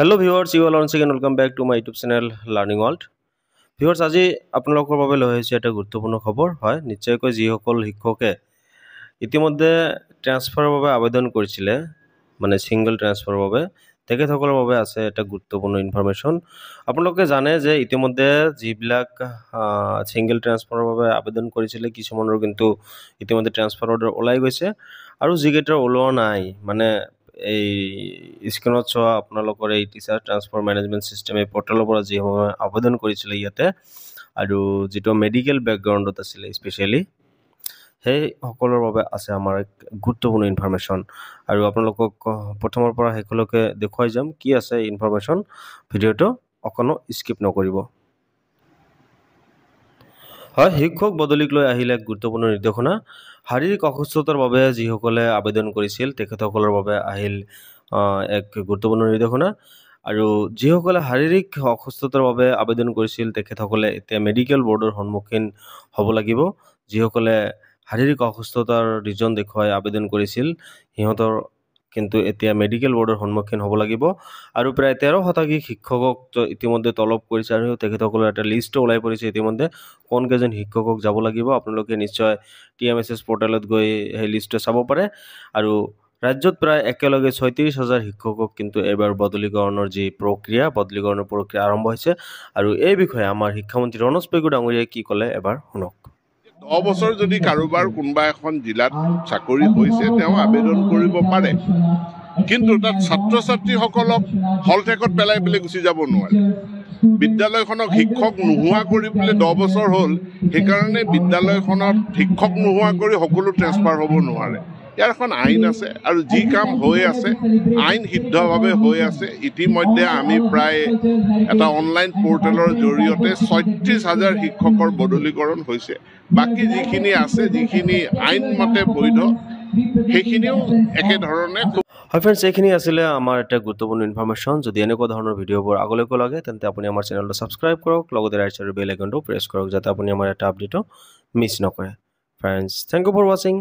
Hello viewers, you all once again welcome back to my YouTube channel Learning World. Viewers, আজি আপোনালোকৰ বাবে লৈ আহিছে এটা গুৰুত্বপূৰ্ণ খবৰ হয় নিশ্চয়কৈ যিসকল শিক্ষকে ইতিমধ্যে ট্ৰান্সফাৰৰ বাবে আবেদন কৰিছিলে মানে সিঙ্গল ট্ৰান্সফাৰৰ বাবে তেখেতসকলৰ বাবে আছে এটা গুৰুত্বপূৰ্ণ ইনফৰমেশন আপোনালোকে জানে যে ইতিমধ্যে যিবিলাক সিঙ্গল ট্ৰান্সফাৰৰ বাবে আবেদন কৰিছিলে কিছুমানৰ কিন্তু ইতিমধ্যে ট্ৰান্সফাৰ অৰ্ডাৰ ওলাই গৈছে আৰু যিকেইটাৰ ওলোৱা নাই মানে এই স্ক্ৰিনত চোৱা আপোনালোকৰ এই টিচাৰ ট্ৰান্সফাৰ মেনেজমেন্ট সিস্টেম এই পোৰ্টেলৰ পৰা যি আবেদন কৰিছিলে ইয়াতে আৰু যেটো মেডিকেল ব্যাকগ্ৰাউণ্ডত আছিল স্পেশালি সেই সকলৰ বাবে আছে আমাৰ এক গুৰুত্বপূৰ্ণ ইনফৰমেশন আৰু আপোনালোকক প্ৰথমৰ পৰা হেকলৈকে দেখুৱাই যাম কি আছে ইনফৰমেশন ভিডিওটো অকনো স্কিপ নকৰিব হয় শিক্ষক বদলিক লৈ আহিলে গুৰুত্বপূৰ্ণ নিৰ্দেশনা শাৰীৰিক অসুস্থতাৰ বাবে যিসকলে আবেদন কৰিছিল তেখেতসকলৰ বাবে আহিল এক গুৰুত্বপূৰ্ণ নিৰ্দেশনা আৰু যিসকলে শাৰীৰিক অসুস্থতাৰ বাবে আবেদন কৰিছিল তেখেতসকলে এতিয়া মেডিকেল বোৰ্ডৰ সন্মুখীন হ'ব লাগিব যিসকলে শাৰীৰিক অসুস্থতাৰ ৰিজন দেখুৱাই আবেদন কৰিছিল হিহঁতৰ কিন্তু এতিয়া মেডিকেল বোৰ্ডৰ সন্মুখীন হ'ব লাগিব আৰু প্ৰায় 13 শিক্ষকক ইতিমধ্যে তলব কৰিছে আৰু তেখেতসকলৰ এটা লিষ্ট ওলাই পৰিছে ইতিমধ্যে কোন কেজন শিক্ষকক যাব লাগিব আপোনালোকে নিশ্চয় টিএমএসএস পোৰ্টেলত গৈ এই লিষ্টটো চাব পাৰে আৰু ৰাজ্যত প্ৰায় একেলগে 36000 শিক্ষকক কিন্তু এবাৰ বদলীকৰণৰ যি বদলীকৰণৰ প্ৰক্ৰিয়া আৰম্ভ হৈছে আৰু এই বিষয়ে আমাৰ শিক্ষামন্ত্ৰী ৰনজ পেগু ডাঙৰীয়াই কি ক'লে এবাৰ শুনক 10 বছৰ যদি কাৰোবাৰ কোনবা এখন জিলাত চাকৰি হৈছে তেওঁ আবেদন কৰিব পাৰে কিন্তু তাত ছাত্ৰ-ছাত্ৰীসকলক হলঠেকত পেলাই গুচি যাব নোৱাৰে বিদ্যালয়খনক শিক্ষক নোহোৱা কৰি 10 বছৰ হ'ল সেইকাৰণে বিদ্যালয়খনত শিক্ষক নোহোৱা কৰি সকলো ট্ৰান্সফাৰ হ'ব নোৱাৰে ইয়াৰ এখন আইন আছে আৰু যি কাম হৈ আছে আইন সিদ্ধভাৱে হৈ আছে ইতিমধ্যে আমি প্ৰায় এটা অনলাইন পোৰ্টেলৰ জৰিয়তে 36000 শিক্ষকৰ বদলীকৰণ হৈছে বাকি যিখিনি আছে যিখিনি আইন মতে বৈধ সেইখিনিও একে ধৰণে হয় फ्रेंड्स এইখিনি আছিল আমাৰ এটা গুৰুত্বপূৰ্ণ ইনফৰমেশন যদি এনেকুৱা ধৰণৰ ভিডিওবোৰ আগলৈকো লাগে তেন্তে আপুনি আমাৰ চেনেলটো সাবস্ক্ৰাইব কৰক লগতে ৰাইট সাইডৰ বেল আইকনটো প্ৰেছ কৰক যাতে আপুনি আমাৰ এটা আপডেটটো মিছ নকৰে friends thank you for watching